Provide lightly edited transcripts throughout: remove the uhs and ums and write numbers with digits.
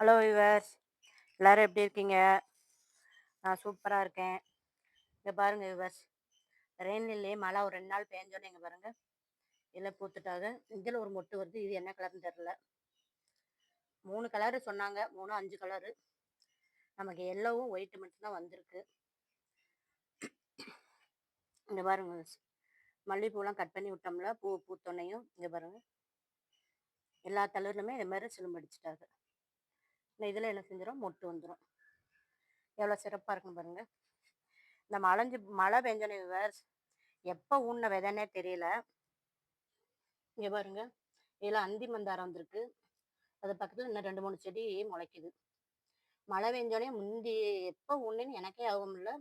Hello viewers, எல்லாரும் எப்படி இருக்கீங்க? நான் சூப்பராக இருக்கேன். இங்கே பாருங்க விவர்ஸ், ரெயின்லேயே மழை ஒரு 2 நாள் பேஞ்சோன்னே இங்கே பாருங்க, எல்லாம் பூத்துட்டாக. இதில் ஒரு மொட்டு வருது. இது என்ன கலர்னு தெரில. 3 கலரு சொன்னாங்க, 3 5 கலரு. நமக்கு எல்லோவும் ஒயிட்டு மட்டும்தான் வந்திருக்கு. இங்கே பாருங்க விவர்ஸ், மல்லிகைப்பூலாம் கட் பண்ணி விட்டோம்ல, பூ பூத்தோன்னையும் இங்கே பாருங்க, எல்லா தளர்லுமே இது மாதிரி சிலும்படிச்சிட்டாங்க. இந்த இதில் என்ன செஞ்சிடும், மொட்டு வந்துடும். எவ்வளோ சிறப்பாக இருக்குன்னு பாருங்க. இந்த மழை பெஞ்சோன்னே விவர்ஸ், எப்போ ஊன்ன விதைன்னே தெரியல. இங்கே பாருங்க, இதில் அந்தி மந்தாரம் வந்திருக்கு. அது பக்கத்தில் இன்னும் 2 3 செடி முளைக்குது. மழை பெஞ்சோடனே முந்தி எப்போ ஊன்னுன்னு எனக்கே ஆகும் இல்லை.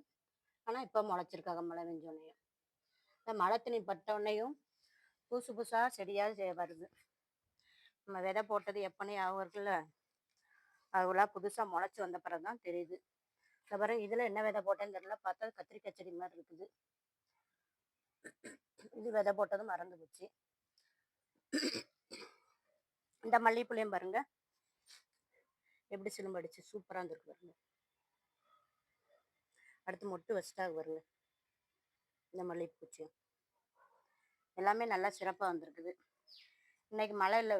ஆனால் இப்போ முளைச்சிருக்காங்க மழை பெஞ்சோடனையும். இந்த மழை தண்ணி பட்டோடனையும் புதுசு புதுசாக செடியாக வருது. நம்ம விதை போட்டது எப்போனே ஆகும் இருக்குல்ல, அதெல்லாம் புதுசாக முளைச்சி வந்த பிறகு தான் தெரியுது. இந்த பிறகு இதில் என்ன விதை போட்டேன்னு தெரியல, பார்த்தா கத்திரிக்காய் செடி மாதிரி இருக்குது. இது விதை போட்டதும் மறந்து போச்சு. இந்த மல்லிகைப்பூலையும் பாருங்க எப்படி சிலும்படிச்சு சூப்பராக இருந்திருக்கு பாருங்க. அடுத்து மொட்டு வச்சுட்டாக பாருங்க. இந்த மல்லிகைப்பூச்சியும் எல்லாமே நல்லா சிறப்பாக வந்திருக்குது. இன்னைக்கு மழை இல்லை,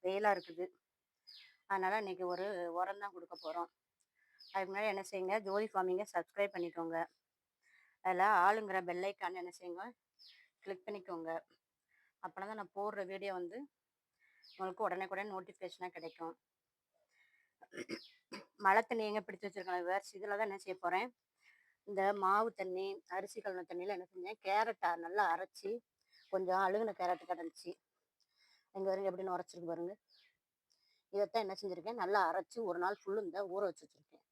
வெயிலாக இருக்குது. அதனால் இன்னைக்கு ஒரு உரம் தான் கொடுக்க போகிறோம். அதுக்கு முன்னாடி என்ன செய்யுங்க, ஜோதி ஃபார்மிங்கை சப்ஸ்கிரைப் பண்ணிக்கோங்க. அதில் ஆளுங்கிற பெல்லைக்கான என்ன செய்யுங்க, கிளிக் பண்ணிக்கோங்க. அப்படின்னா தான் நான் போடுற வீடியோ வந்து உங்களுக்கு உடனே நோட்டிஃபிகேஷனாக கிடைக்கும். மழை தண்ணி எங்கே பிடிச்சி வச்சுருக்கேன் வேர்ஸ், இதில் தான் என்ன செய்ய போகிறேன், இந்த மாவு தண்ணி, அரிசி கலந்த தண்ணியில் என்ன செஞ்சேன், கேரட்டை நல்லா அரைச்சி, கொஞ்சம் அழுகுன கேரட்டு கிடந்துச்சு. இங்கே பாருங்க எப்படின்னு உரைச்சிருக்கு பாருங்க. இதைத்தான் என்ன செஞ்சுருக்கேன், நல்லா அரைச்சி ஒரு நாள் ஃபுல்லு இந்த ஊற வச்சு வச்சுருக்கேன்.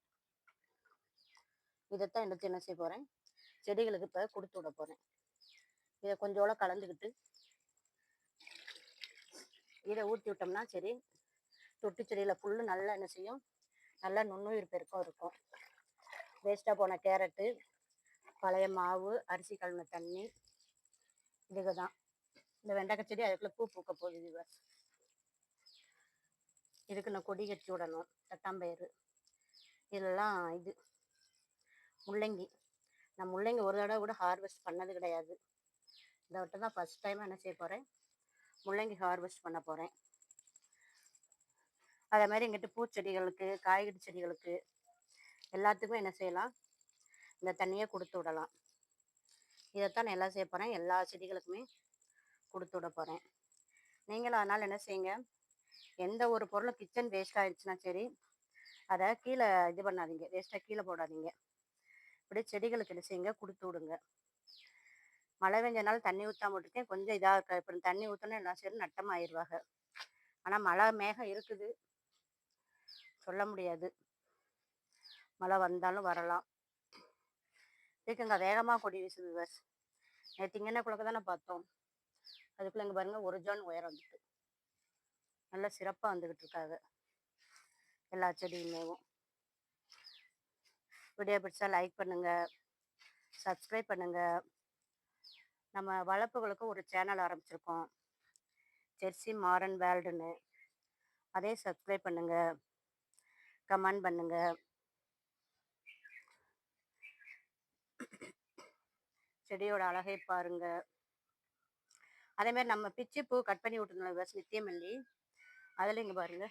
இதைத்தான் எடுத்து என்ன செய்ய போகிறேன், செடிகளுக்கு இப்போ கொடுத்து விட போகிறேன். இதை கொஞ்சோட கலந்துக்கிட்டு இதை ஊற்றி விட்டோம்னா சரி, தொட்டி செடியில் ஃபுல்லு நல்லா என்ன செய்யும், நல்லா நுண்ணுயிர் பெருக்கம் இருக்கும். வேஸ்ட்டாக போன கேரட்டு, பழைய மாவு, அரிசி கலந்த தண்ணி, இதுக்கு தான். இந்த வெண்டைக்காய் செடி அதுக்குள்ளே பூ பூக்க போகுது இவர். இதுக்கு நான் கொடி கட்டி விடணும். தட்டாம்பயிறு இதெல்லாம். இது முள்ளங்கி. நான் முள்ளங்கி ஒரு தடவை கூட ஹார்வெஸ்ட் பண்ணது கிடையாது. இதை விட்டு தான் ஃபஸ்ட் டைம் என்ன செய்ய போகிறேன், முள்ளங்கி ஹார்வெஸ்ட் பண்ண போகிறேன். அதே மாதிரி எங்கிட்ட பூச்செடிகளுக்கு, காய்கறி செடிகளுக்கு எல்லாத்துக்கும் என்ன செய்யலாம், இந்த தண்ணியை கொடுத்து விடலாம். இதைத்தான் நான் எல்லாம் செய்ய போகிறேன். எல்லா செடிகளுக்குமே கொடுத்து விட போகிறேன். நீங்களும் அதனால் என்ன செய்யுங்க, எந்த ஒரு பொருளும் கிச்சன் வேஸ்ட் ஆகிடுச்சுன்னா சரி, அதை கீழே இது பண்ணாதீங்க, வேஸ்ட்டாக கீழே போடாதீங்க. இப்படி செடிகளுக்கு என்ன செய்யுங்க, கொடுத்து விடுங்க. மழை பெஞ்சனால தண்ணி ஊற்றாம விட்டுருக்கேன், கொஞ்சம் இதாக இருக்க. இப்போ தண்ணி ஊற்றினா எல்லாம் சரி நட்டமாக ஆயிடுவாங்க. ஆனால் மழை மேகம் இருக்குது, சொல்ல முடியாது, மழை வந்தாலும் வரலாம். இருக்குங்க வேகமாக கொடி வீசுது பஸ். நேற்று இங்கனக்குள்ளே தானே பார்த்தோம், அதுக்குள்ளே இங்கே பாருங்கள் ஒரு ஜோன் உயரம் வந்துட்டு நல்லா சிறப்பாக வந்துக்கிட்டு இருக்காங்க எல்லா செடியுமேவும். வீடியோ பிடிச்சா லைக் பண்ணுங்கள், சப்ஸ்கிரைப் பண்ணுங்கள். நம்ம வளர்ப்புகளுக்கு ஒரு சேனல் ஆரம்பிச்சிருக்கோம், ஜெர்சி மாரன் வேர்ல்டுன்னு. அதே சப்ஸ்கிரைப் பண்ணுங்கள், கமெண்ட் பண்ணுங்கள். செடியோட அழகை பாருங்க. அதே மாதிரி நம்ம பிச்சி பூ கட் பண்ணி விட்டுருந்தோம் பஸ், நித்தியமல்லி. அதில் இங்கே பாருங்க,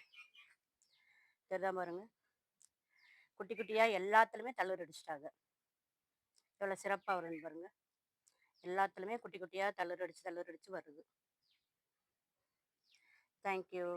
தெரிதா பாருங்க, குட்டி குட்டியாக எல்லாத்துலேயுமே தளிர் அடிச்சிட்டாங்க. எவ்வளோ சிறப்பாக வரும்னு பாருங்க. எல்லாத்துலேயுமே குட்டி குட்டியாக தளிர் அடித்து வருது. தேங்க்யூ.